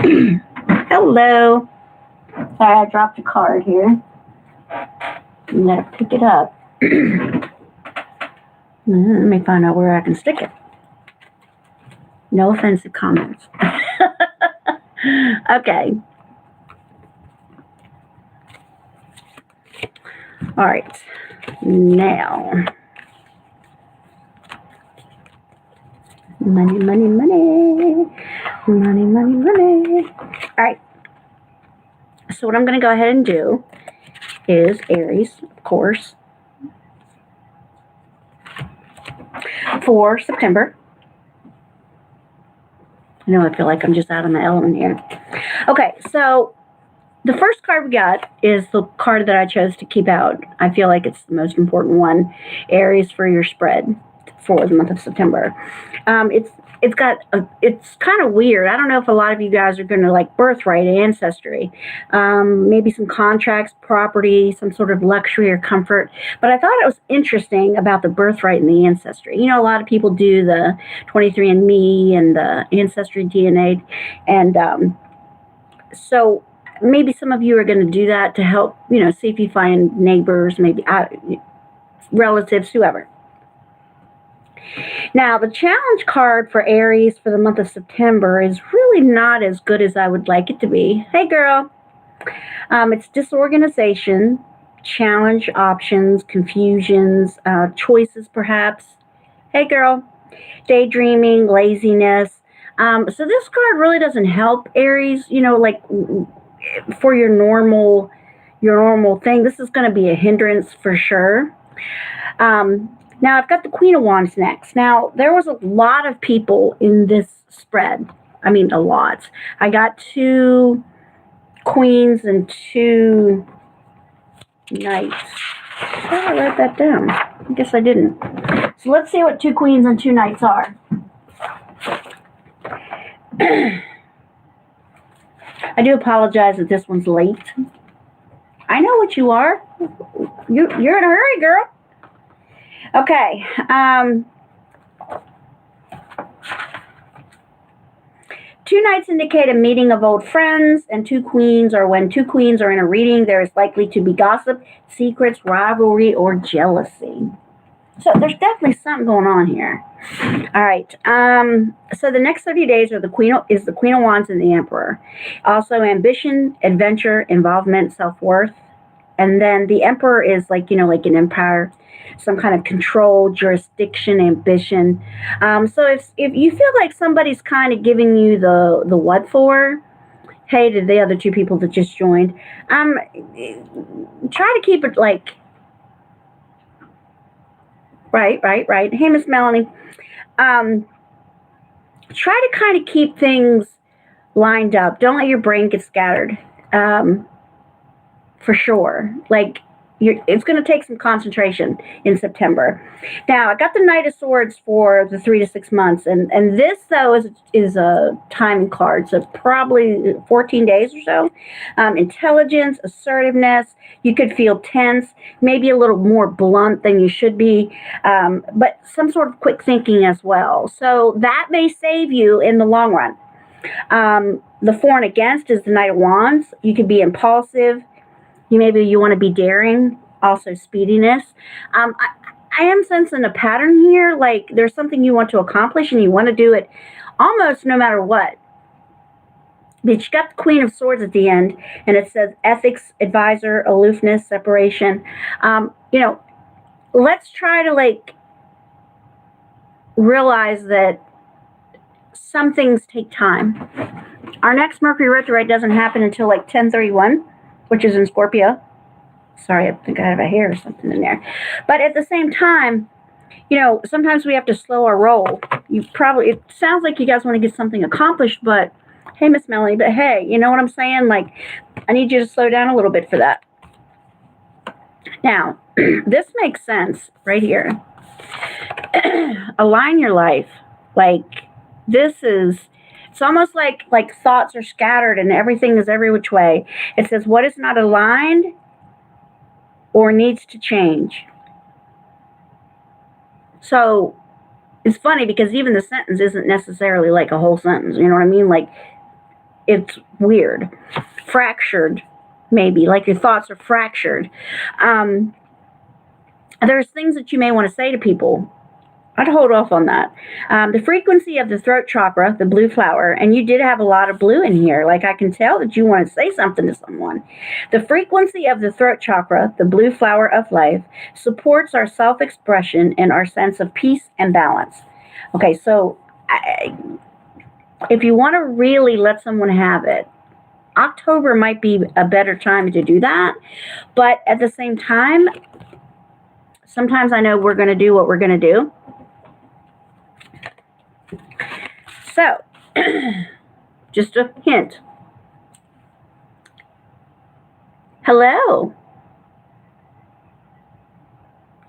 Hello. Sorry, I dropped a card here. I'm going to pick it up. Let me find out where I can stick it. No offensive comments. Okay. All right. Now. Money, money, money. Money, money, money. All right. So what I'm going to go ahead and do is Aries, of course, for September. I know I feel like I'm just out of my element here. Okay, so the first card we got is the card that I chose to keep out. I feel like it's the most important one, Aries, for your spread for the month of September. It's kind of weird. I don't know if a lot of you guys are going to like birthright, ancestry, maybe some contracts, property, some sort of luxury or comfort. But I thought it was interesting about the birthright and the ancestry. You know, a lot of people do the 23andMe and the ancestry DNA, and so maybe some of you are going to do that to help, see if you find neighbors, maybe relatives, whoever. Now, the challenge card for Aries for the month of September is really not as good as I would like it to be. Hey, girl. It's disorganization, challenge options, confusions, choices, perhaps. Hey, girl. Daydreaming, laziness. So this card really doesn't help Aries, like for your normal thing. This is going to be a hindrance for sure. Now, I've got the Queen of Wands next. Now, there was a lot of people in this spread. I mean, a lot. I got 2 queens and 2 knights. Oh, I wrote that down. I guess I didn't. So let's see what 2 queens and 2 knights are. I do apologize that this one's late. I know what you are. You're in a hurry, girl. Okay. 2 knights indicate a meeting of old friends, and 2 queens are when 2 queens are in a reading, there is likely to be gossip, secrets, rivalry, or jealousy. So there's definitely something going on here. All right. So the next 30 days are the Queen of Wands and the Emperor. Also ambition, adventure, involvement, self-worth. And then the Emperor is like an empire, some kind of control, jurisdiction, ambition. So if you feel like somebody's kind of giving you the what for, hey, to the other 2 people that just joined, try to keep it like, right. Hey, Miss Melanie. Try to kind of keep things lined up. Don't let your brain get scattered. For sure. Like, it's going to take some concentration in September. Now, I got the Knight of Swords for the 3 to 6 months, and this though is a time card, so probably 14 days or so. Intelligence, assertiveness. You could feel tense, maybe a little more blunt than you should be, but some sort of quick thinking as well. So that may save you in the long run. The for and against is the Knight of Wands. You could be impulsive. Maybe you want to be daring, also speediness. I am sensing a pattern here, like there's something you want to accomplish and you want to do it almost no matter what. But you got the Queen of Swords at the end, and it says ethics, advisor, aloofness, separation. Let's try to realize that some things take time. Our next Mercury retrograde doesn't happen until 10/31. Which is in Scorpio. Sorry, I think I have a hair or something in there. But at the same time, sometimes we have to slow our roll. It sounds like you guys want to get something accomplished, but hey, Miss Melanie, but hey, you know what I'm saying? I need you to slow down a little bit for that. Now, this makes sense right here. Align your life. It's almost like thoughts are scattered and everything is every which way. It says what is not aligned or needs to change. So it's funny because even the sentence isn't necessarily like a whole sentence. You know what I mean? it's weird. Fractured, maybe, like your thoughts are fractured. There's things that you may want to say to people. I'd hold off on that. The frequency of the throat chakra, the blue flower, and you did have a lot of blue in here. Like I can tell that you want to say something to someone. The frequency of the throat chakra, the blue flower of life, supports our self-expression and our sense of peace and balance. Okay, so if you want to really let someone have it, October might be a better time to do that. But at the same time, sometimes I know we're going to do what we're going to do. So, just a hint. Hello.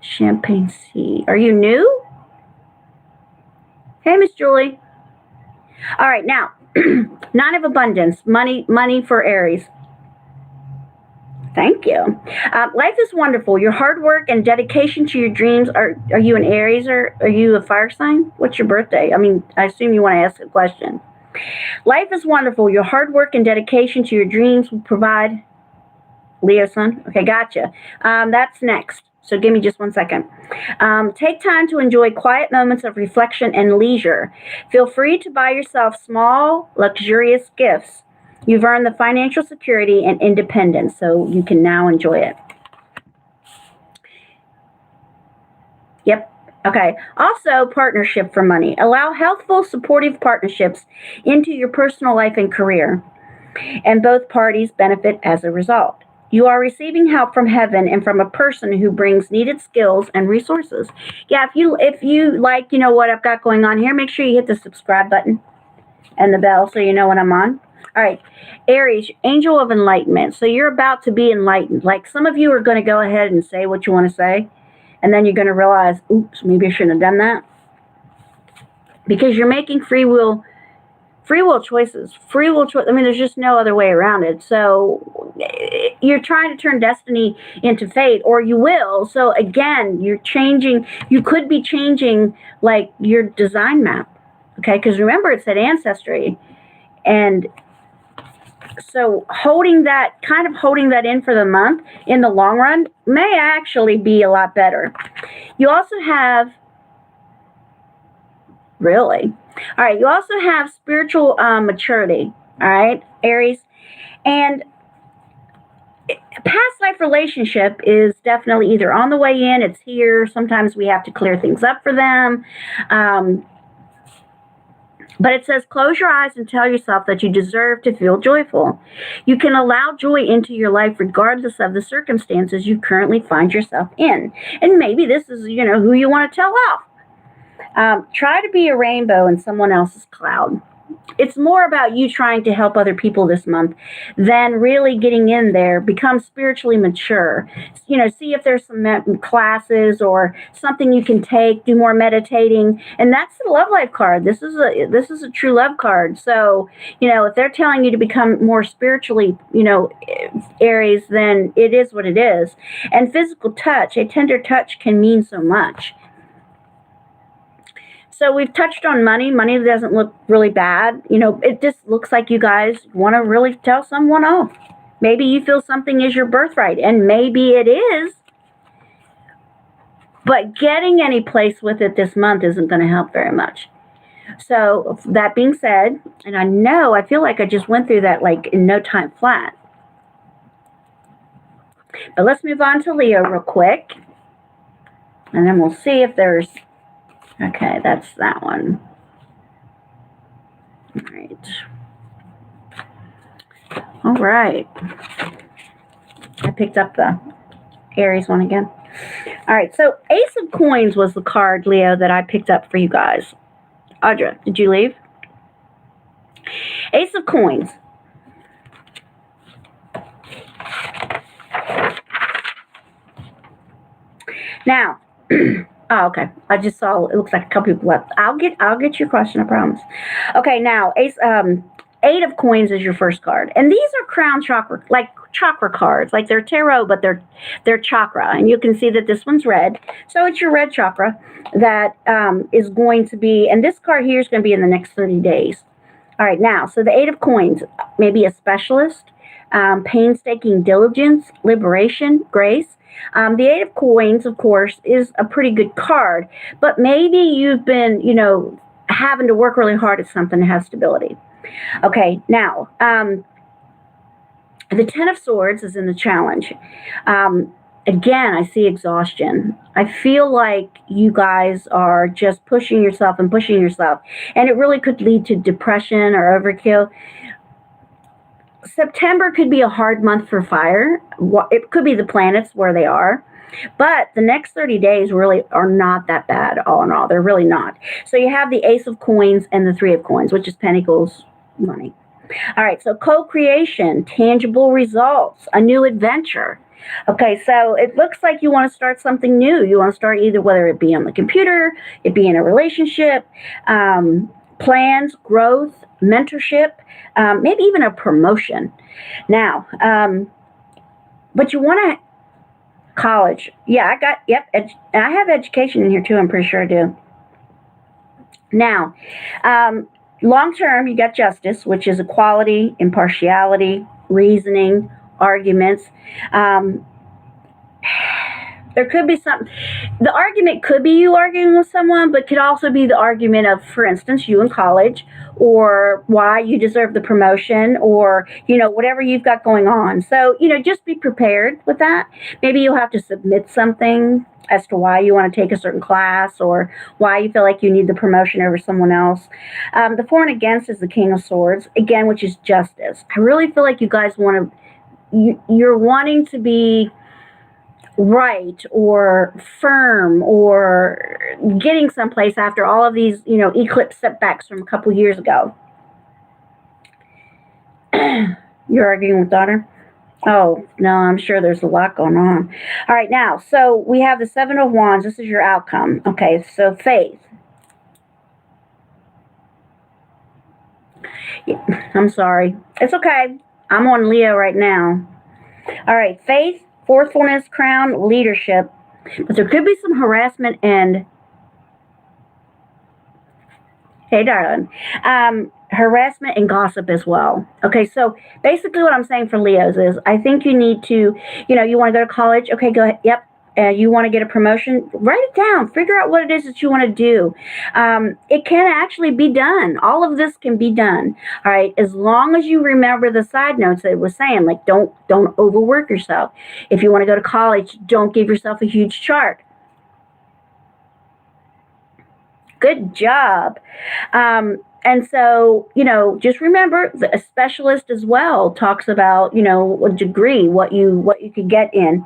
Champagne Sea. Are you new? Hey, Miss Julie. All right, now, 9 of Abundance. Money for Aries. Thank you. Life is wonderful. Your hard work and dedication to your dreams. Are you an Aries or are you a fire sign? What's your birthday? I mean, I assume you want to ask a question. Life is wonderful. Your hard work and dedication to your dreams will provide. Leo sun. Okay, gotcha. That's next. So give me just 1 second. Take time to enjoy quiet moments of reflection and leisure. Feel free to buy yourself small, luxurious gifts. You've earned the financial security and independence, so you can now enjoy it. Yep. Okay. Also, partnership for money. Allow healthful, supportive partnerships into your personal life and career, and both parties benefit as a result. You are receiving help from heaven and from a person who brings needed skills and resources. Yeah, if you like, you know what I've got going on here, make sure you hit the subscribe button and the bell so you know when I'm on. All right, Aries, angel of enlightenment. So you're about to be enlightened. Like some of you are going to go ahead and say what you want to say, and then you're going to realize, oops, maybe I shouldn't have done that. Because you're making free will choices. Free will choice. I mean, there's just no other way around it. So you're trying to turn destiny into fate, or you will. So again, you're changing. You could be changing like your design map. Okay, because remember it said ancestry, and so holding that in for the month in the long run may actually be a lot better. You also have, really? All right, you also have spiritual maturity, all right, Aries. And past life relationship is definitely either on the way in, it's here. Sometimes we have to clear things up for them. But it says, close your eyes and tell yourself that you deserve to feel joyful. You can allow joy into your life regardless of the circumstances you currently find yourself in. And maybe this is, who you want to tell off. Try to be a rainbow in someone else's cloud. It's more about you trying to help other people this month than really getting in there. Become spiritually mature. See if there's some classes or something you can take. Do more meditating, and that's the love life card. This is a true love card. So if they're telling you to become more spiritually, Aries, then it is what it is. And physical touch, a tender touch, can mean so much. So we've touched on money. Money doesn't look really bad. It just looks like you guys want to really tell someone off. Maybe you feel something is your birthright, and maybe it is. But getting any place with it this month isn't going to help very much. So that being said, and I feel like I just went through that like in no time flat. But let's move on to Leo real quick. And then we'll see if there's... Okay, that's that one. All right. I picked up the Aries one again. All right, so Ace of Coins was the card, Leo, that I picked up for you guys. Audra, did you leave? Ace of Coins. Now... Oh, okay. I just saw it looks like a couple people left. I'll get your question, I promise. Okay, now Ace 8 of Coins is your first card. And these are crown chakra, like chakra cards. Like they're tarot, but they're chakra. And you can see that this one's red. So it's your red chakra that is going to be, and this card here is going to be in the next 30 days. All right, now, so the 8 of Coins. maybe a specialist, painstaking diligence, liberation, grace. The Eight of Coins, of course, is a pretty good card, but maybe you've been, having to work really hard at something that has stability. Okay, now, the Ten of Swords is in the challenge. Again, I see exhaustion. I feel like you guys are just pushing yourself and pushing yourself, and it really could lead to depression or overkill. September could be a hard month for fire. It could be the planets where they are. But the next 30 days really are not that bad, all in all. They're really not. So you have the Ace of Coins and the Three of Coins, which is Pentacles, money. All right, so co-creation, tangible results, a new adventure. Okay, so it looks like you want to start something new. You want to start either whether it be on the computer, it be in a relationship, plans, growth, mentorship, maybe even a promotion. Now, but you want to college. Yeah, and I have education in here too. I'm pretty sure I do. Now, long term, you got justice, which is equality, impartiality, reasoning, arguments. There could be some, the argument could be you arguing with someone, but could also be the argument of, for instance, you in college, or why you deserve the promotion, or, whatever you've got going on. So, just be prepared with that. Maybe you'll have to submit something as to why you want to take a certain class, or why you feel like you need the promotion over someone else. The for and against is the King of Swords, again, which is justice. I really feel like you guys you're wanting to be right or firm or getting someplace after all of these, eclipse setbacks from a couple years ago. You're arguing with daughter? Oh, no, I'm sure there's a lot going on. All right, now, so we have the Seven of Wands. This is your outcome. Okay, so faith. I'm sorry. It's okay. I'm on Leo right now. All right, faith, forcefulness, crown, leadership. But there could be some harassment and, hey, darling, harassment and gossip as well. Okay, so basically what I'm saying for Leos is I think you need to, you want to go to college. Okay, go ahead. Yep. You want to get a promotion, write it down. Figure out what it is that you want to do. It can actually be done. All of this can be done. All right, as long as you remember the side notes that it was saying, like don't overwork yourself. If you want to go to college, don't give yourself a huge chart. Good job. And so, just remember, a specialist as well talks about, a degree, what you could get in.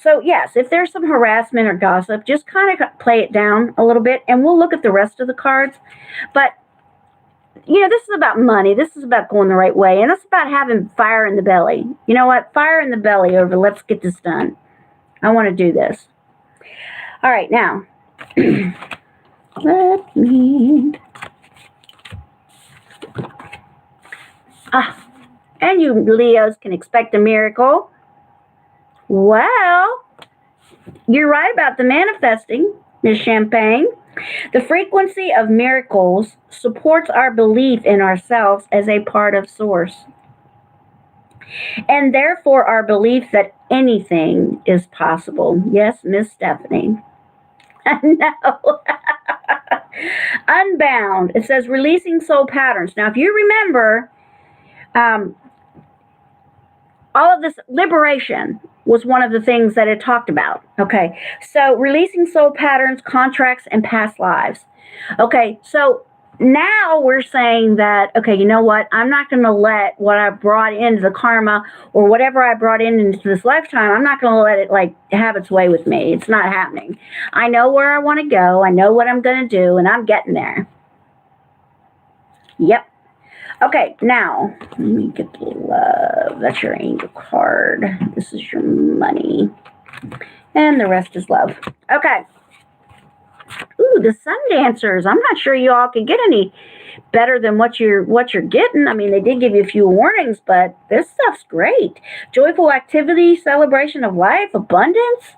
So yes, if there's some harassment or gossip, just kind of play it down a little bit, and we'll look at the rest of the cards. But, this is about money. This is about going the right way, and it's about having fire in the belly. You know what? Fire in the belly over, let's get this done. I want to do this. All right, now, let me... and you Leos can expect a miracle. Well, you're right about the manifesting, Ms. Champagne. The frequency of miracles supports our belief in ourselves as a part of Source, and therefore our belief that anything is possible. Yes, Miss Stephanie. No. Unbound. It says releasing soul patterns. Now, if you remember, all of this liberation was one of the things that it talked about. Okay, so releasing soul patterns, contracts, and past lives. Okay, so now we're saying that, okay, you know what? I'm not going to let what I brought into the karma or whatever I brought into this lifetime, I'm not going to let it have its way with me. It's not happening. I know where I want to go. I know what I'm going to do, and I'm getting there. Yep. Okay, now, let me get the love. That's your angel card. This is your money. And the rest is love. Okay. Ooh, the Sun Dancers. I'm not sure you all can get any better than what you're getting. I mean, they did give you a few warnings, but this stuff's great. Joyful activity, celebration of life, abundance.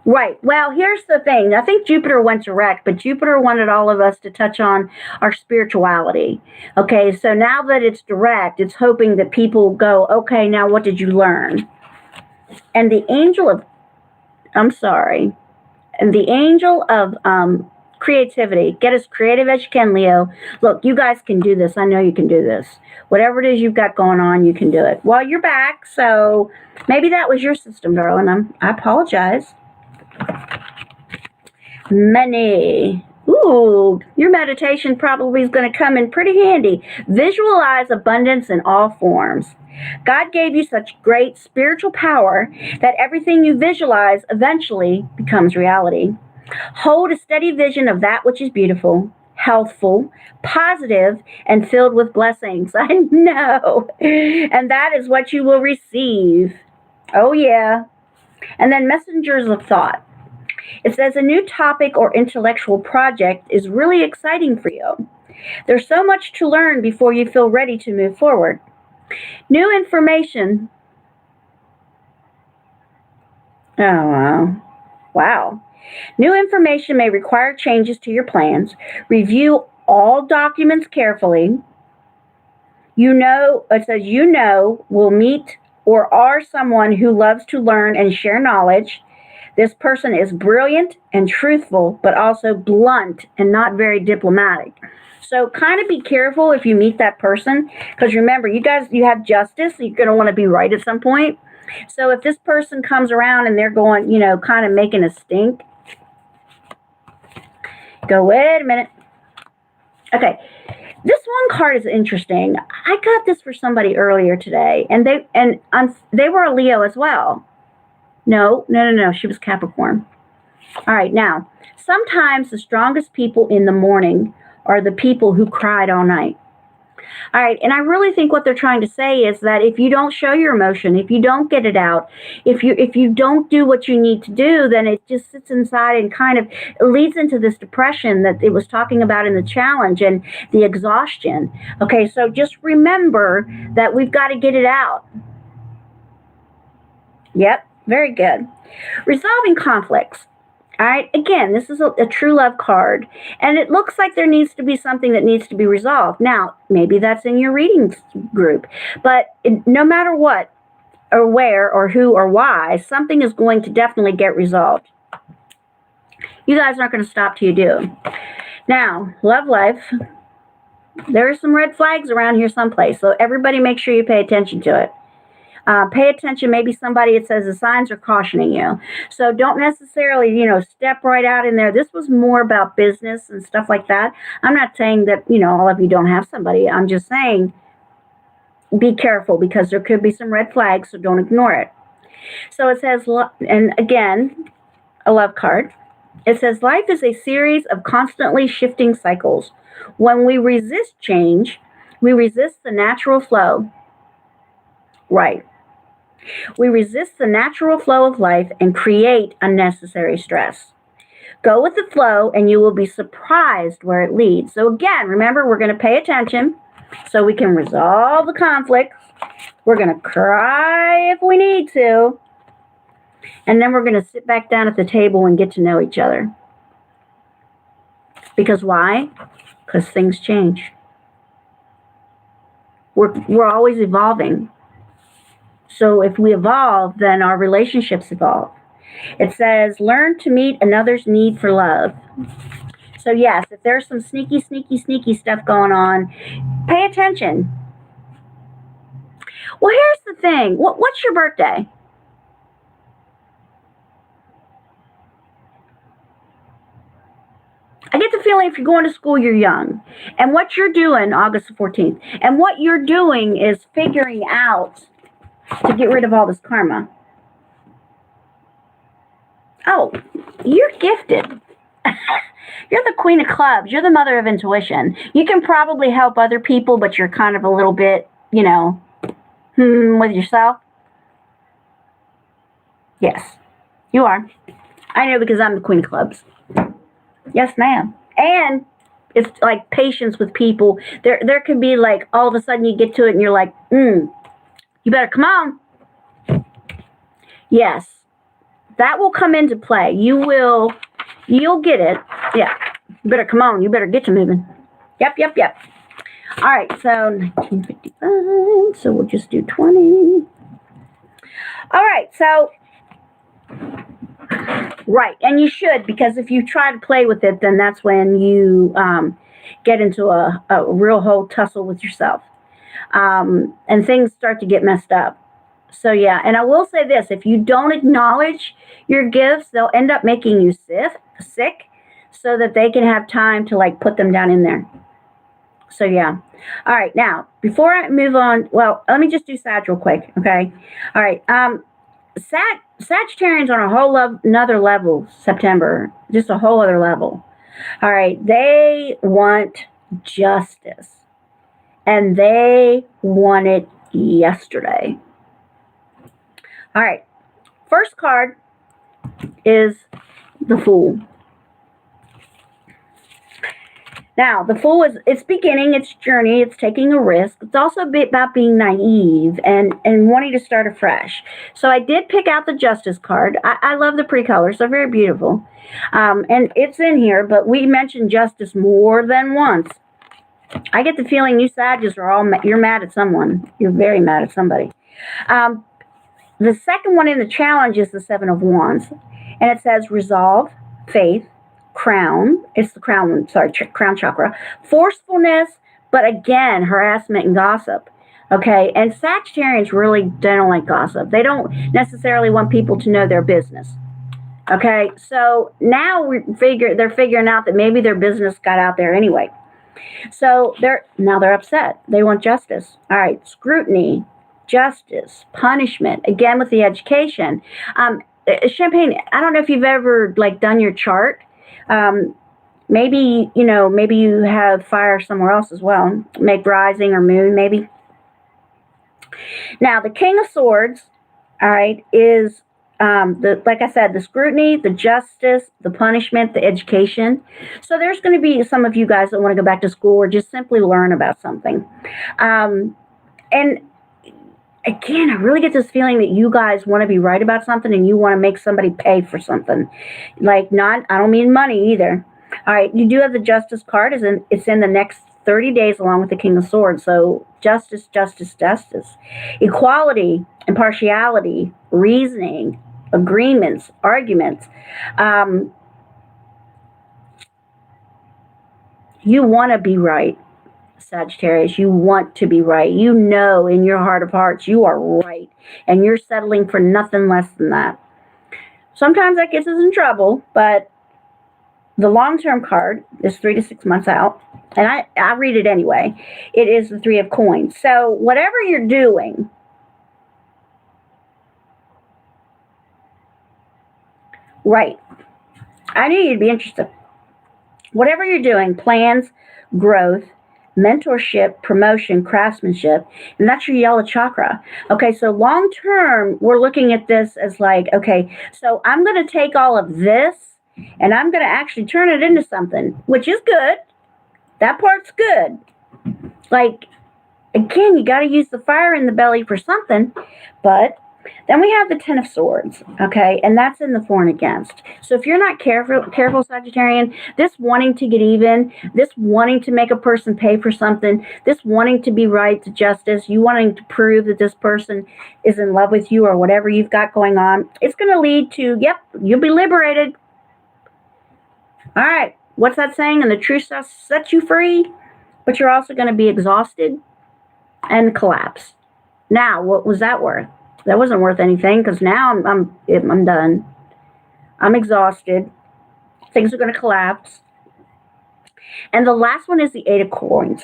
Right. Well, here's the thing. I think Jupiter went direct, but Jupiter wanted all of us to touch on our spirituality. Okay, so now that it's direct, it's hoping that people go, okay, now what did you learn? And the angel of, I'm sorry, and the angel of creativity, get as creative as you can, Leo. Look, you guys can do this. I know you can do this. Whatever it is you've got going on, you can do it. Well, you're back, so maybe that was your system, darling. I apologize. Money. Ooh, your meditation probably is going to come in pretty handy. Visualize abundance in all forms. God gave you such great spiritual power that everything you visualize eventually becomes reality. Hold a steady vision of that which is beautiful, healthful, positive, and filled with blessings. I know. And that is what you will receive. Oh, yeah. And then messengers of thought. It says a new topic or intellectual project is really exciting for you. There's so much to learn before you feel ready to move forward. New information. Oh, wow. Wow. New information may require changes to your plans. Review all documents carefully. It says will meet or are someone who loves to learn and share knowledge. This person is brilliant and truthful, but also blunt and not very diplomatic. So kind of be careful if you meet that person, because remember, you have justice. So you're going to want to be right at some point. So if this person comes around and they're going, kind of making a stink, go, wait a minute. Okay. This one card is interesting. I got this for somebody earlier today, and they were a Leo as well. No. She was Capricorn. All right. Now, sometimes the strongest people in the morning are the people who cried all night. All right. And I really think what they're trying to say is that if you don't show your emotion, if you don't get it out, if you don't do what you need to do, then it just sits inside and kind of leads into this depression that it was talking about in the challenge and the exhaustion. Okay. So just remember that we've got to get it out. Yep. Very good. Resolving conflicts. All right. Again, this is a true love card, and it looks like there needs to be something that needs to be resolved. Now, maybe that's in your reading group, but no matter what or where or who or why, something is going to definitely get resolved. You guys aren't going to stop till you do. Now, love life. There are some red flags around here someplace, so everybody make sure you pay attention to it. Pay attention. Maybe somebody, it says the signs are cautioning you. So don't necessarily, step right out in there. This was more about business and stuff like that. I'm not saying that, all of you don't have somebody. I'm just saying be careful because there could be some red flags, so don't ignore it. So it says, and again, a love card. It says life is a series of constantly shifting cycles. When we resist change, we resist the natural flow. Right. We resist the natural flow of life and create unnecessary stress. Go with the flow and you will be surprised where it leads. So again, remember, we're going to pay attention so we can resolve the conflicts. We're going to cry if we need to. And then we're going to sit back down at the table and get to know each other. Because why? Because things change. We're always evolving. So if we evolve, then our relationships evolve. It says, learn to meet another's need for love. So yes, if there's some sneaky stuff going on, pay attention. Well, here's the thing. What's your birthday? I get the feeling if you're going to school, you're young. And what you're doing, August the 14th, and what you're doing is figuring out to get rid of all this karma. Oh, you're gifted. You're the queen of clubs. You're the mother of intuition. You can probably help other people, but you're kind of a little bit, with yourself. Yes, you are. I know because I'm the queen of clubs. Yes, ma'am. And it's like patience with people. There could be like all of a sudden you get to it and you're like, you better come on. Yes. that will come into play. You'll get it. Yeah. You better come on. You better get to moving. Yep. All right, so 1955. So we'll just do 20. All right, so right, and you should, because if you try to play with it, then that's when you get into a real whole tussle with yourself, and things start to get messed up. So yeah, and I will say this: if you don't acknowledge your gifts, they'll end up making you sick, so that they can have time to like put them down in there. So yeah. All right, now before I move on, well, let me just do Sag real quick, okay? All right, Sagittarians on a whole another level. September, just a whole other level. All right, they want justice, and they want it yesterday. All right, first card is the Fool. Now, the Fool it's beginning its journey. It's taking a risk. It's also a bit about being naive and wanting to start afresh. So I did pick out the Justice card. I love the pre-colors. They're very beautiful. And it's in here, but we mentioned justice more than once. I get the feeling you Sagittarius are all, you're mad at someone. You're very mad at somebody. The second one in the challenge is the Seven of Wands. And it says resolve, faith, crown. It's the crown one, sorry, crown chakra. Forcefulness, but again, harassment and gossip. Okay, and Sagittarians really don't like gossip. They don't necessarily want people to know their business. Okay, so now they're figuring out that maybe their business got out there anyway. So they're upset. They want justice. All right, scrutiny, justice, punishment. Again with the education. Champagne, I don't know if you've ever like done your chart. Maybe you have fire somewhere else as well. Make rising or moon, maybe. Now, the King of Swords, all right, is like I said, the scrutiny, the justice, the punishment, the education. So there's going to be some of you guys that want to go back to school or just simply learn about something. And again, I really get this feeling that you guys want to be right about something and you want to make somebody pay for something. I don't mean money either. All right, you do have the Justice card. It's in the next 30 days along with the King of Swords. So justice, justice, justice. Equality, impartiality, reasoning, agreements, arguments. You want to be right. Sagittarius, you want to be right. You know in your heart of hearts you are right, and you're settling for nothing less than that. Sometimes that gets us in trouble, but the long-term card is 3 to 6 months out, and I read it anyway. It is the Three of Coins. So whatever you're doing, right, I knew you'd be interested. Whatever you're doing, plans, growth, mentorship, promotion, craftsmanship, and that's your yellow chakra. Okay, so long term, we're looking at this as like, okay, so I'm going to take all of this and I'm going to actually turn it into something, which is good. That part's good. Like, again, you got to use the fire in the belly for something, but then we have the Ten of Swords, okay, and that's in the for and against. So if you're not careful, Sagittarian, this wanting to get even, this wanting to make a person pay for something, this wanting to be right, to justice, you wanting to prove that this person is in love with you or whatever you've got going on, it's going to lead to, yep, you'll be liberated. All right, what's that saying? And the truth shall set you free, but you're also going to be exhausted and collapse. Now, what was that worth? That wasn't worth anything because now I'm done. I'm exhausted. Things are going to collapse. And the last one is the Eight of Coins.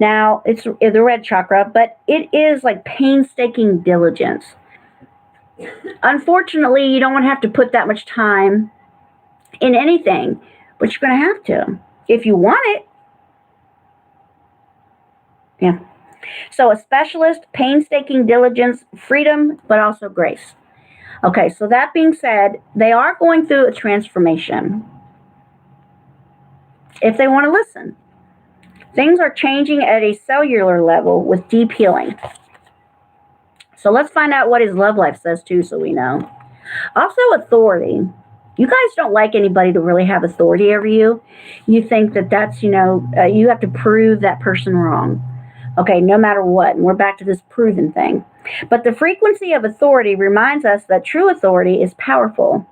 Now, it's the red chakra, but it is like painstaking diligence. Unfortunately, you don't want to have to put that much time in anything, but you're going to have to if you want it. Yeah. So a specialist, painstaking diligence, freedom, but also grace. Okay, so that being said, they are going through a transformation. If they want to listen. Things are changing at a cellular level with deep healing. So let's find out what his love life says too, so we know. Also, authority. You guys don't like anybody to really have authority over you. You think that that's, you have to prove that person wrong. Okay, no matter what. And we're back to this proven thing. But the frequency of authority reminds us that true authority is powerful.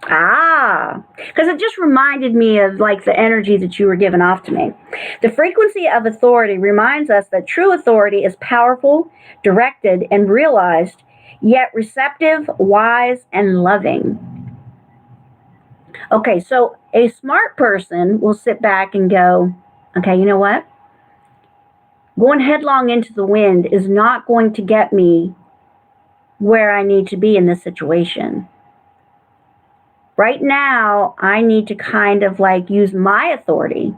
Because it just reminded me of like the energy that you were giving off to me. The frequency of authority reminds us that true authority is powerful, directed, and realized, yet receptive, wise, and loving. Okay, so a smart person will sit back and go, okay, you know what? Going headlong into the wind is not going to get me where I need to be in this situation. Right now, I need to kind of like use my authority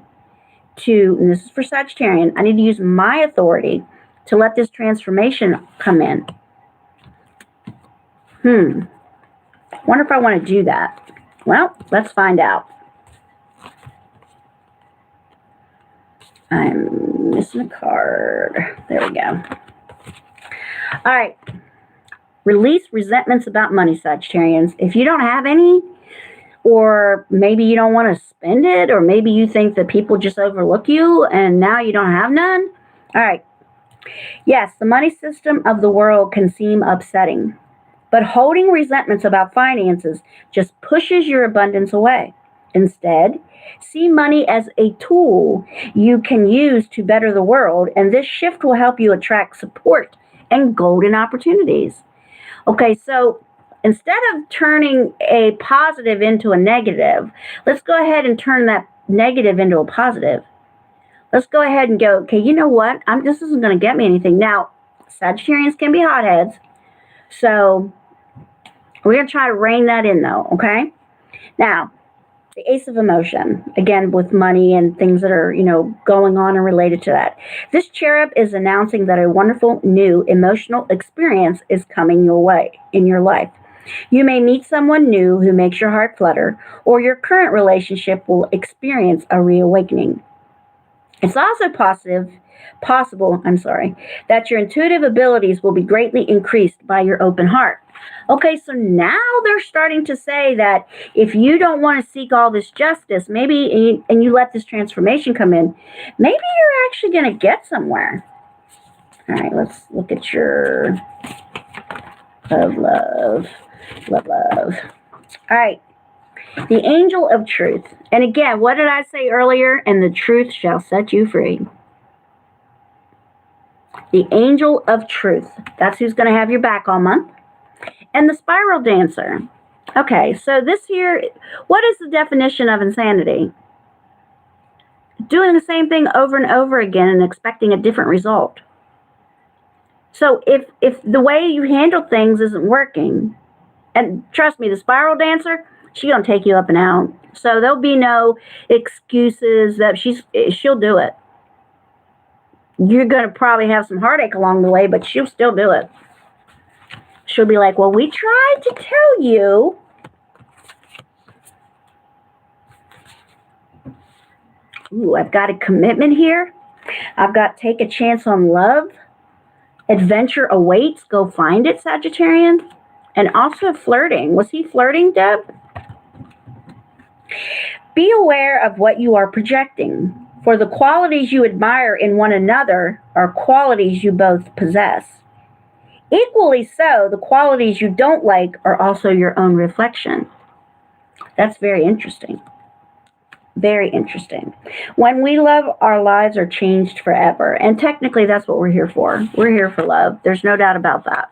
to, and this is for Sagittarian, I need to use my authority to let this transformation come in. Wonder if I want to do that. Well, let's find out. I'm missing a card. There we go. All right. Release resentments about money, Sagittarians. If you don't have any, or maybe you don't want to spend it, or maybe you think that people just overlook you and now you don't have none. All right. Yes, the money system of the world can seem upsetting, but holding resentments about finances just pushes your abundance away. Instead, see money as a tool you can use to better the world, and this shift will help you attract support and golden opportunities. Okay, so instead of turning a positive into a negative, let's go ahead and turn that negative into a positive. Let's go ahead and go, okay, you know what? This isn't going to get me anything. Now, Sagittarians can be hotheads, so we're going to try to rein that in, though, okay? Now, the Ace of Emotion, again, with money and things that are, going on and related to that. This cherub is announcing that a wonderful new emotional experience is coming your way in your life. You may meet someone new who makes your heart flutter, or your current relationship will experience a reawakening. It's also possible, that your intuitive abilities will be greatly increased by your open heart. Okay, so now they're starting to say that if you don't want to seek all this justice, maybe, and you let this transformation come in, maybe you're actually going to get somewhere. All right, let's look at your love. All right, the angel of truth. And again, what did I say earlier? And the truth shall set you free. The angel of truth. That's who's going to have your back all month. And the spiral dancer. Okay, so this here, what is the definition of insanity? Doing the same thing over and over again and expecting a different result. So if the way you handle things isn't working, and trust me, the spiral dancer, she's going to take you up and out. So there'll be no excuses that she'll do it. You're going to probably have some heartache along the way, but she'll still do it. She'll be like, well, we tried to tell you. Ooh, I've got a commitment here. I've got take a chance on love. Adventure awaits. Go find it, Sagittarian. And also flirting. Was he flirting, Deb? Be aware of what you are projecting, for the qualities you admire in one another are qualities you both possess. Equally so, the qualities you don't like are also your own reflection. That's very interesting. Very interesting. When we love, our lives are changed forever. And technically, that's what we're here for. We're here for love. There's no doubt about that.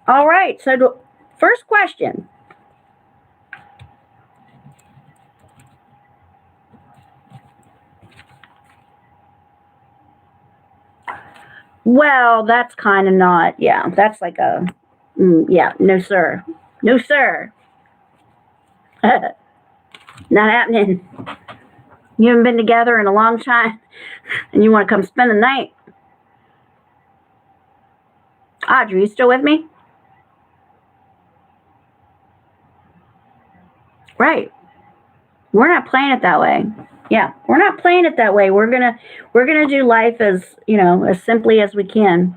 All right, so the first question. Well, that's kind of not, that's like no, sir. No, sir. Not happening. You haven't been together in a long time, and you want to come spend the night. Audrey, you still with me? Right. We're not playing it that way. Yeah, we're not playing it that way. We're gonna do life as, as simply as we can.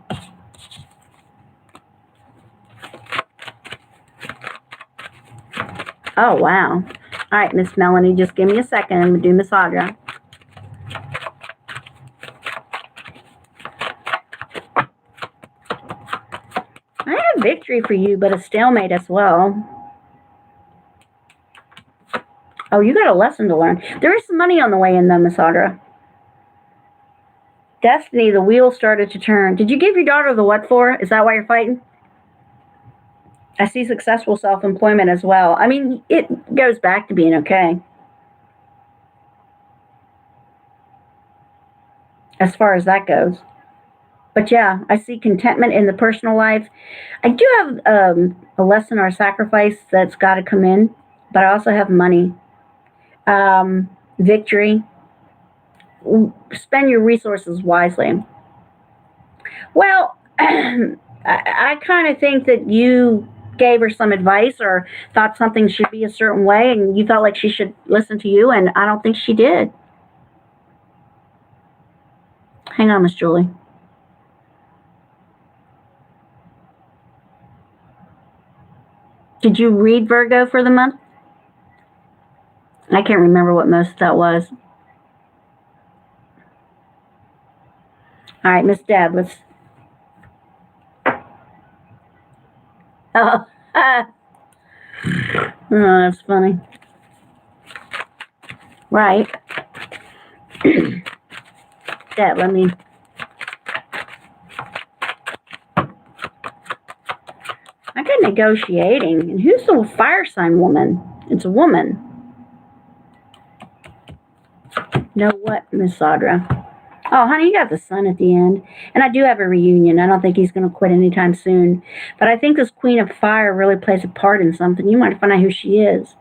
Oh, wow. All right, Miss Melanie, just give me a second. I'm going to do Miss Audra. I have victory for you, but a stalemate as well. Oh, you got a lesson to learn. There is some money on the way in, though, Miss Audra. Destiny, the wheel started to turn. Did you give your daughter the what for? Is that why you're fighting? I see successful self-employment as well. I mean, it goes back to being okay. As far as that goes. But yeah, I see contentment in the personal life. I do have a lesson or a sacrifice that's got to come in, but I also have money, victory. Spend your resources wisely. Well, I kind of think that you gave her some advice or thought something should be a certain way, and you felt like she should listen to you, and I don't think she did. Hang on, Miss Julie. Did you read Virgo for the month? I can't remember what most of that was. All right, Miss Deb, let's. Oh, oh, that's funny. Right. Deb, let me. I got negotiating. And who's the fire sign woman? It's a woman. Know what, Miss Audra? Oh, honey, you got the sun at the end. And I do have a reunion. I don't think he's going to quit anytime soon. But I think this Queen of Fire really plays a part in something. You might find out who she is.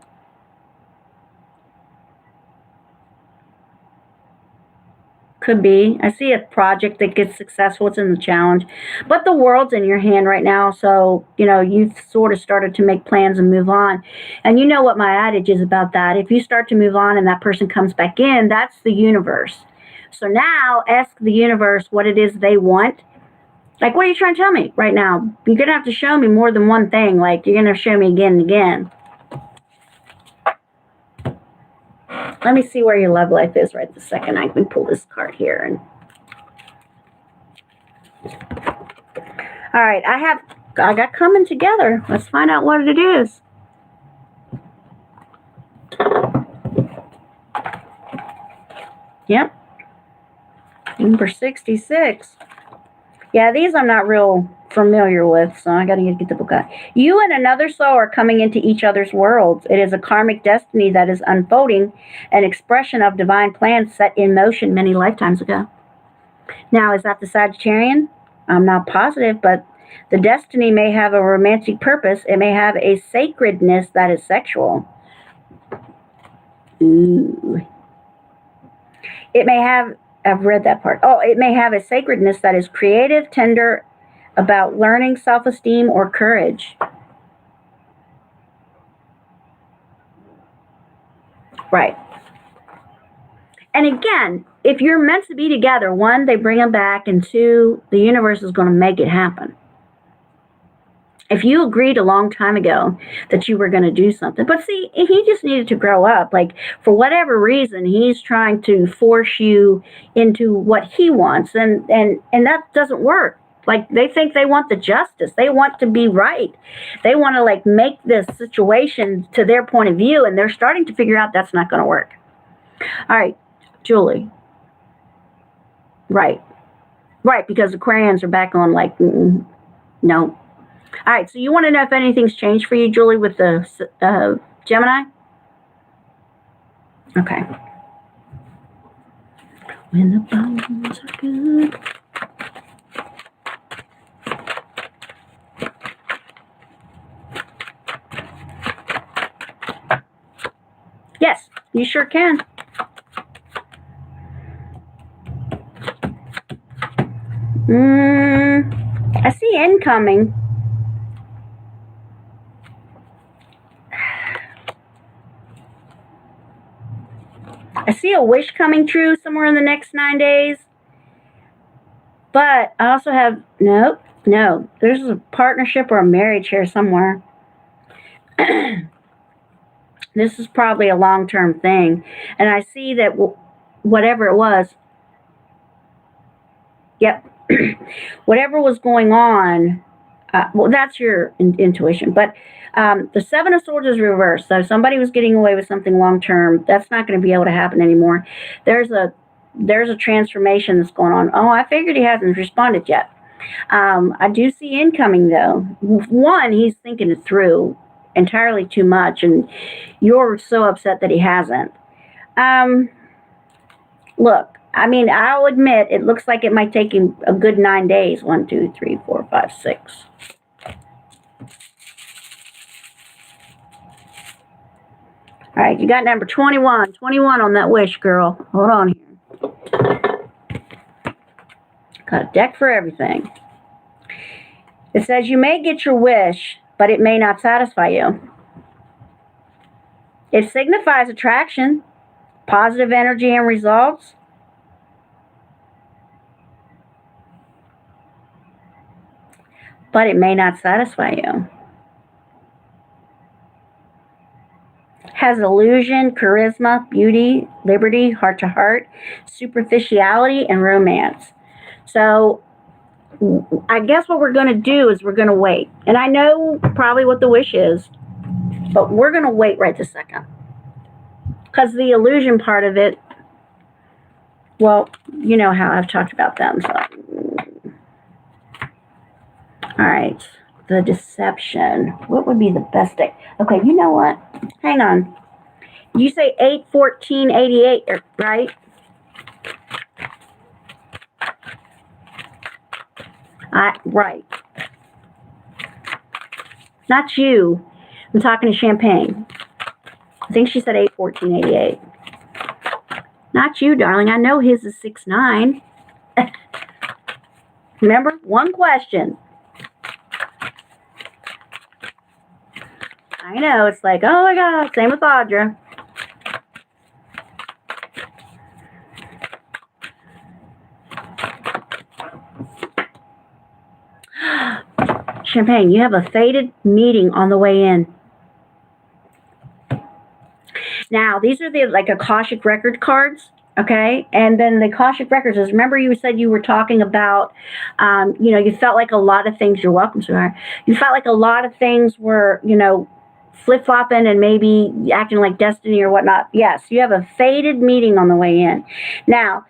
Could be. I see a project that gets successful. It's in the challenge. But the world's in your hand right now. So, you've sort of started to make plans and move on. And you know what my adage is about that. If you start to move on and that person comes back in, that's the universe. So now ask the universe what it is they want. Like, what are you trying to tell me right now? You're going to have to show me more than one thing. Like, you're going to show me again and again. Let me see where your love life is right this second. I can pull this card here. And all right, I got coming together. Let's find out what it is. Yep. Number 66. Yeah, these I'm not real familiar with, so I got to get the book out. You and another soul are coming into each other's worlds. It is a karmic destiny that is unfolding, an expression of divine plans set in motion many lifetimes ago. Now, is that the Sagittarian? I'm not positive, but the destiny may have a romantic purpose. It may have a sacredness that is sexual. Ooh. It may have, I've read that part. Oh, it may have a sacredness that is creative, tender, about learning, self-esteem, or courage. Right. And again, if you're meant to be together, one, they bring them back, and two, the universe is going to make it happen. If you agreed a long time ago that you were going to do something, but see, he just needed to grow up. Like, for whatever reason, he's trying to force you into what he wants, and that doesn't work. Like, they think they want the justice. They want to be right. They want to, like, make this situation to their point of view, and they're starting to figure out that's not going to work. All right, Julie. Right. Right, because Aquarians are back on, like, no. All right, so you want to know if anything's changed for you, Julie, with the Gemini? Okay. When the bones are good. Yes, you sure can. I see incoming. I see a wish coming true somewhere in the next 9 days. But I also have, no, there's a partnership or a marriage here somewhere. This is probably a long-term thing. And I see that whatever it was, yep, whatever was going on, well, that's your intuition. But the Seven of Swords is reversed. So somebody was getting away with something long-term. That's not going to be able to happen anymore. There's a transformation that's going on. Oh, I figured he hasn't responded yet. I do see incoming, though. One, he's thinking it through entirely too much, and you're so upset that he hasn't. Look, I mean, I'll admit it looks like it might take him a good 9 days. 1, 2, 3, 4, 5, 6. All right, you got number 21. 21 on that wish, girl. Hold on here. Got a deck for everything. It says you may get your wish, but it may not satisfy you. It signifies attraction, positive energy and results. But it may not satisfy you. Has illusion, charisma, beauty, liberty, heart to heart, superficiality, and romance. So I guess what we're going to do is we're going to wait. And I know probably what the wish is, but we're going to wait right this second. Because the illusion part of it, well, you know how I've talked about them. So. All right, the deception. What would be the best day? Okay, you know what? Hang on. You say 8/14/88, right? Right. Not you. I'm talking to Champagne. I think she said 8/14/88. Not you, darling. I know his is 6/9. Remember, one question. I know, it's like, oh my God, same with Audra. Champagne, you have a fated meeting on the way in. Now, these are the like Akashic record cards, okay? And then the Akashic records is, remember you said you were talking about, you felt like a lot of things, you're welcome, sweetheart. You felt like a lot of things were, flip-flopping and maybe acting like destiny or whatnot. Yes, you have a fated meeting on the way in. Now,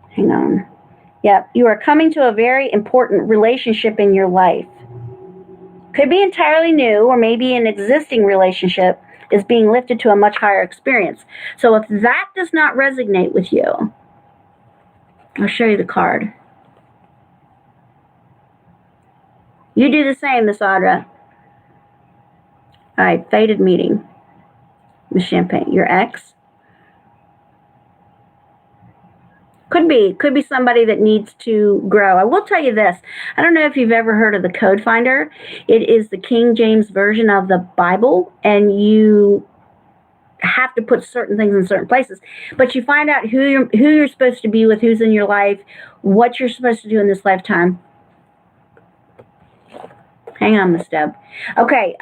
hang on. Yep, you are coming to a very important relationship in your life. Could be entirely new, or maybe an existing relationship is being lifted to a much higher experience. So if that does not resonate with you, I'll show you the card. You do the same, Miss Audra. All right, fated meeting. Miss Champagne, your ex. Could be somebody that needs to grow. I will tell you this. I don't know if you've ever heard of the Code Finder. It is the King James version of the Bible, and you have to put certain things in certain places. But you find out who you're supposed to be with, who's in your life, what you're supposed to do in this lifetime. Hang on, Miss Deb. Okay,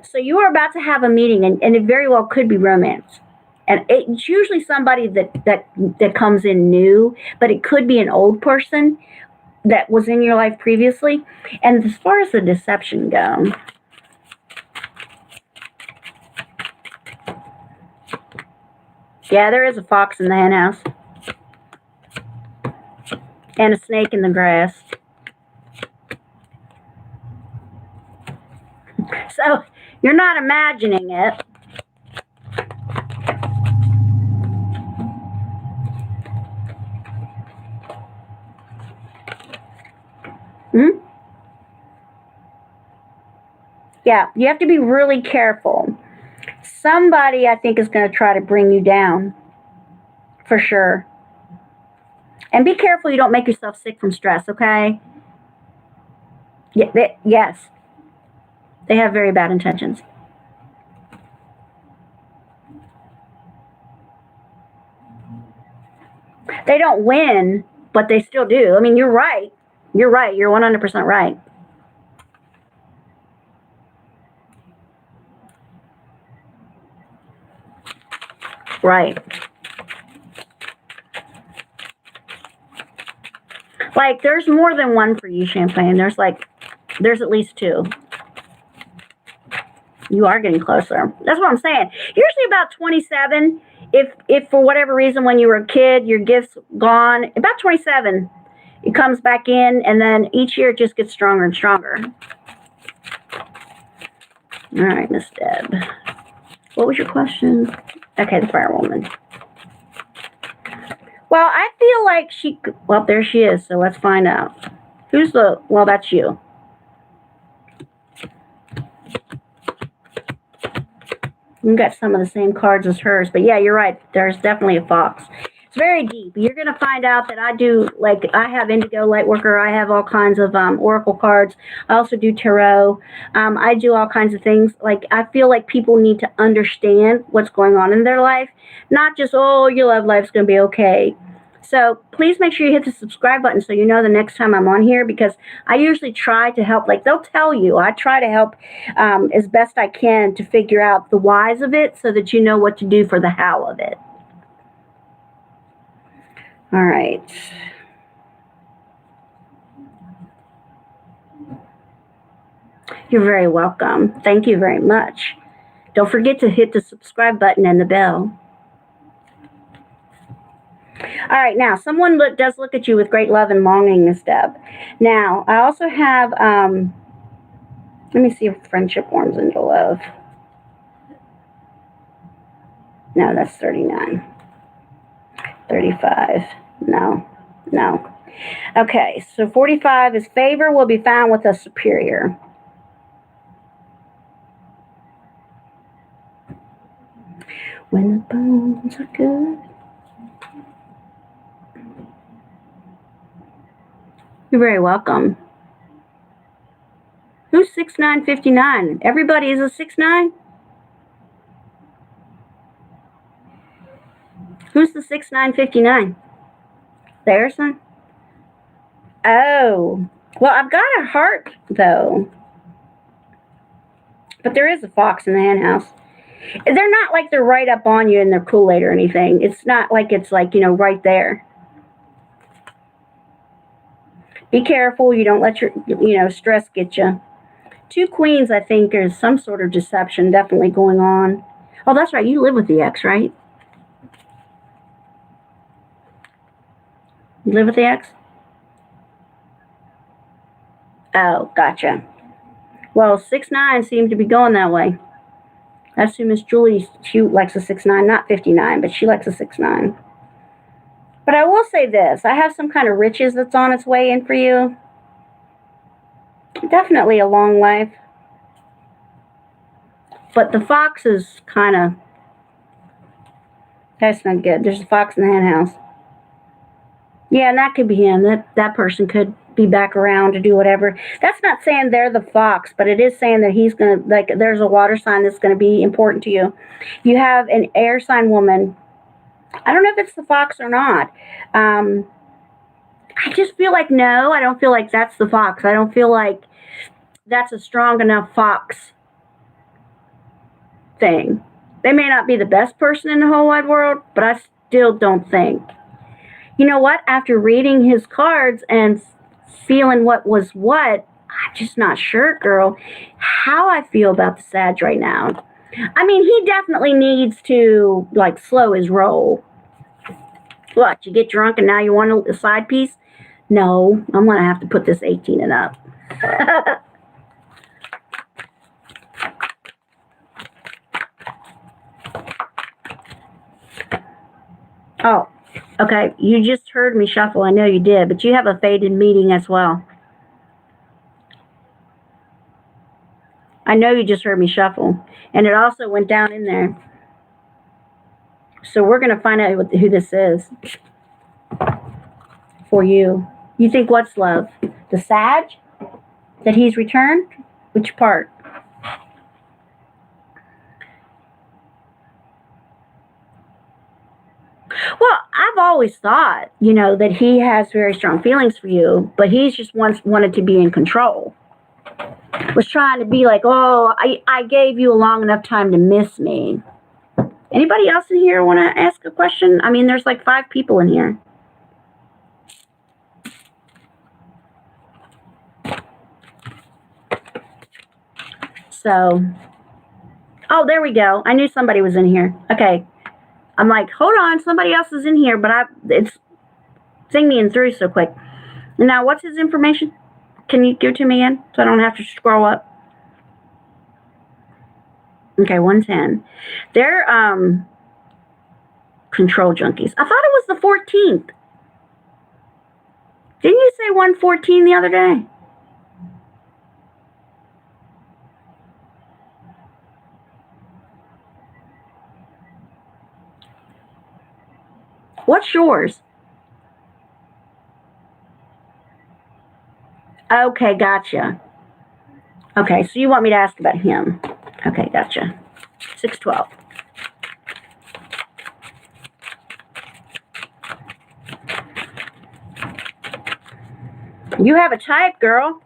so you are about to have a meeting, and it very well could be romance. And it's usually somebody that comes in new, but it could be an old person that was in your life previously. And as far as the deception goes, yeah, there is a fox in the hen house. And a snake in the grass. So you're not imagining it. Hmm? Yeah, you have to be really careful. Somebody, I think, is going to try to bring you down. For sure. And be careful you don't make yourself sick from stress, okay? Yeah, yes. They have very bad intentions. They don't win, but they still do. I mean, you're right. You're right. You're 100% right. Right. Like, there's more than one for you, Champagne. There's at least two. You are getting closer. That's what I'm saying. Usually about 27, if for whatever reason when you were a kid, your gift's gone, about 27, it comes back in, and then each year it just gets stronger and stronger. All right, Miss Deb. What was your question? Okay, the firewoman. Well, I feel like well, there she is, so let's find out. Well, that's you. You got some of the same cards as hers, but yeah, you're right. There's definitely a fox. It's very deep. You're going to find out that I have indigo lightworker. I have all kinds of oracle cards. I also do tarot. I do all kinds of things. Like, I feel like people need to understand what's going on in their life, not just, oh, your love life's going to be okay. So please make sure you hit the subscribe button so you know the next time I'm on here, because I usually try to help. Like, they'll tell you, I try to help as best I can to figure out the whys of it so that you know what to do for the how of it. All right. You're very welcome. Thank you very much. Don't forget to hit the subscribe button and the bell. All right, now, someone does look at you with great love and longing, Miss Deb. Now, I also have, let me see if friendship warms into love. No, that's 39. 35. No. Okay, so 45 is favor will be found with a superior. When the bones are good. You're very welcome. Who's 6959? Everybody is a 69? Who's the 6959? There's one? Oh. Well, I've got a heart, though. But there is a fox in the hen house. They're not like they're right up on you in their Kool-Aid or anything. It's not like it's like, right there. Be careful. You don't let your, stress get you. 2 queens, I think, there's some sort of deception definitely going on. Oh, that's right. You live with the ex, right? You live with the ex? Oh, gotcha. Well, 6'9" seems to be going that way. That's who Miss Julie, she likes a 6'9", not 59, but she likes a 6'9". But I will say this. I have some kind of riches that's on its way in for you. Definitely a long life. But the fox is kind of... That's not good. There's a fox in the hen house. Yeah, and that could be him. That person could be back around to do whatever. That's not saying they're the fox, but it is saying that he's going to, like, there's a water sign that's going to be important to you. You have an air sign woman. I don't know if it's the fox or not. I just feel like, no, I don't feel like that's the fox. I don't feel like that's a strong enough fox thing. They may not be the best person in the whole wide world, but I still don't think. You know what? After reading his cards and feeling what was what, I'm just not sure, girl, how I feel about the Sag right now. I mean, he definitely needs to, like, slow his roll. What, you get drunk and now you want a side piece? No, I'm going to have to put this 18 and up. Oh, okay. You just heard me shuffle. I know you did, but you have a faded meeting as well. I know you just heard me shuffle, and it also went down in there. So we're going to find out who this is for you. You think what's love? The Sag? That he's returned? Which part? Well, I've always thought, that he has very strong feelings for you, but he's just wanted to be in control. Was trying to be like, oh, I gave you a long enough time to miss me. Anybody else in here want to ask a question? I mean, there's like 5 people in here. So, oh, there we go. I knew somebody was in here. Okay. I'm like, hold on, somebody else is in here, but it's singing through so quick. Now, what's his information? Can you give it to me again so I don't have to scroll up? Okay, 110. They're control junkies. I thought it was the 14th. Didn't you say 114 the other day? What's yours? Okay, gotcha. Okay, so you want me to ask about him. Okay, gotcha. 612. You have a type, girl.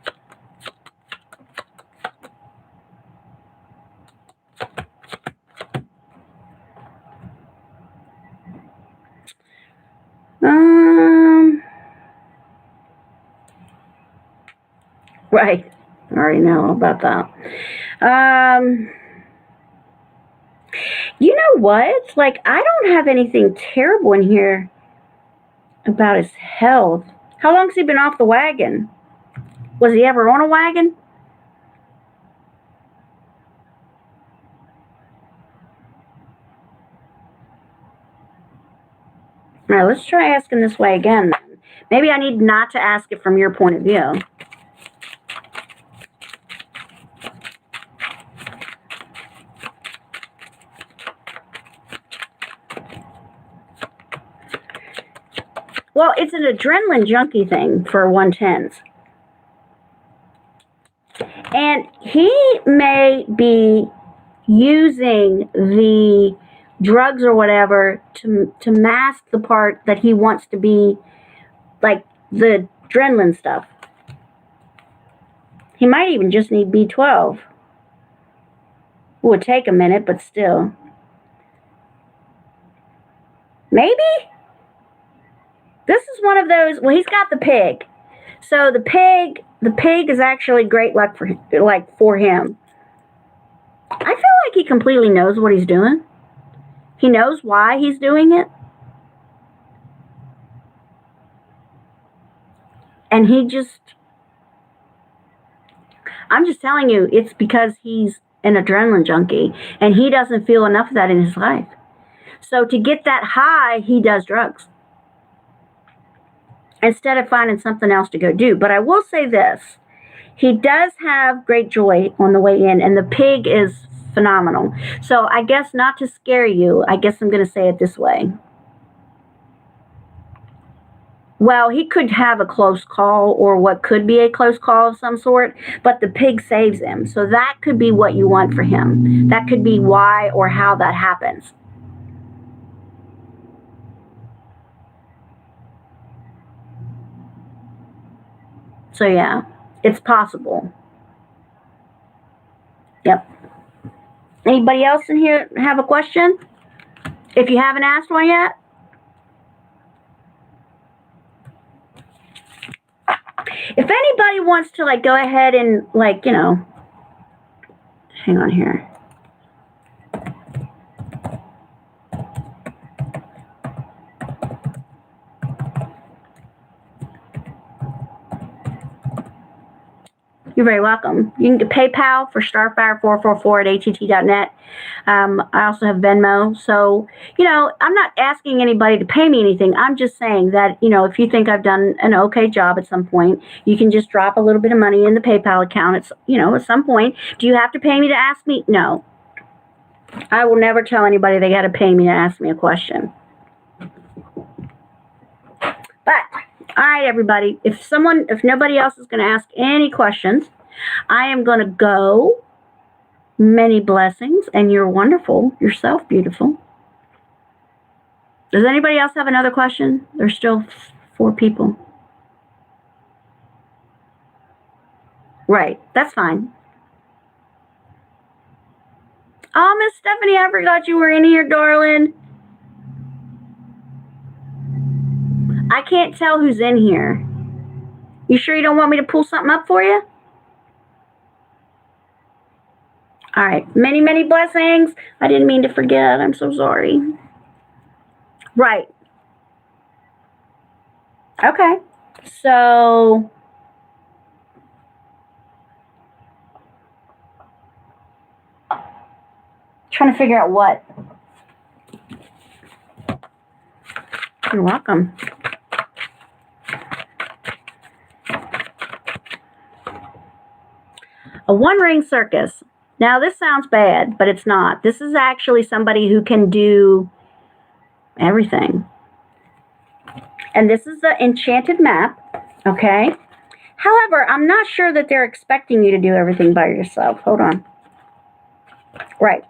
Right. I already know about that. You know what? Like, I don't have anything terrible in here about his health. How long's he been off the wagon? Was he ever on a wagon? All right, let's try asking this way again. Maybe I need not to ask it from your point of view. Well, it's an adrenaline junkie thing for 110s. And he may be using the drugs or whatever to mask the part that he wants to be, like the adrenaline stuff. He might even just need B12. It would take a minute, but still. Maybe? This is one of those, well, he's got the pig. So the pig is actually great luck for him. I feel like he completely knows what he's doing. He knows why he's doing it. And I'm just telling you, it's because he's an adrenaline junkie and he doesn't feel enough of that in his life. So to get that high, he does drugs instead of finding something else to go do. But I will say this, he does have great joy on the way in, and the pig is phenomenal. So I guess not to scare you, I guess I'm going to say it this way. Well, he could have a close call or what could be a close call of some sort, but the pig saves him. So that could be what you want for him. That could be why or how that happens. So yeah, it's possible. Yep. Anybody else in here have a question? If you haven't asked one yet? If anybody wants to like go ahead and like, hang on here. You're very welcome. You can get PayPal for starfire444 at att.net. I also have Venmo. So, I'm not asking anybody to pay me anything. I'm just saying that, if you think I've done an okay job at some point, you can just drop a little bit of money in the PayPal account. It's, at some point. Do you have to pay me to ask me? No. I will never tell anybody they got to pay me to ask me a question. But, all right, everybody. If nobody else is going to ask any questions, I am going to go. Many blessings, and you're wonderful. Yourself, beautiful. Does anybody else have another question? There's still 4 people. Right, that's fine. Oh, Miss Stephanie, I forgot you were in here, darling. I can't tell who's in here. You sure you don't want me to pull something up for you? All right. Many, many blessings. I didn't mean to forget. I'm so sorry. Right. Okay. So, trying to figure out what. You're welcome. A one-ring circus. Now, this sounds bad, but it's not. This is actually somebody who can do everything. And this is the enchanted map, okay? However, I'm not sure that they're expecting you to do everything by yourself. Hold on. Right.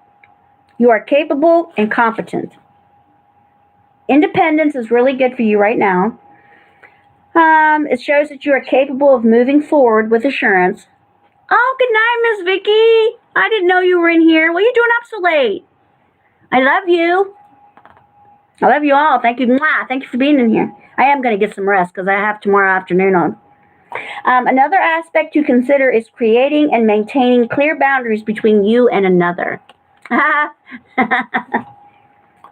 You are capable and competent. Independence is really good for you right now. It shows that you are capable of moving forward with assurance. Oh, good night, Miss Vicky. I didn't know you were in here. What are you doing up so late? I love you. I love you all. Thank you. Mwah. Thank you for being in here. I am going to get some rest because I have tomorrow afternoon on. Another aspect to consider is creating and maintaining clear boundaries between you and another.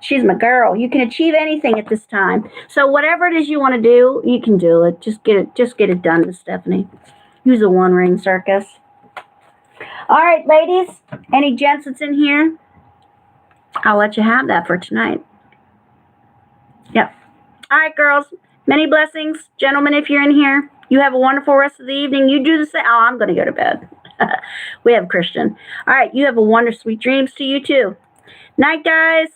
She's my girl. You can achieve anything at this time. So whatever it is you want to do, you can do it. Just get it done, Miss Stephanie. Use a one-ring circus. All right, ladies. Any gents that's in here? I'll let you have that for tonight. Yep. All right, girls. Many blessings. Gentlemen, if you're in here, you have a wonderful rest of the evening. You do the same. Oh, I'm going to go to bed. We have Christian. All right. You have a wonderful, sweet dreams to you, too. Night, guys.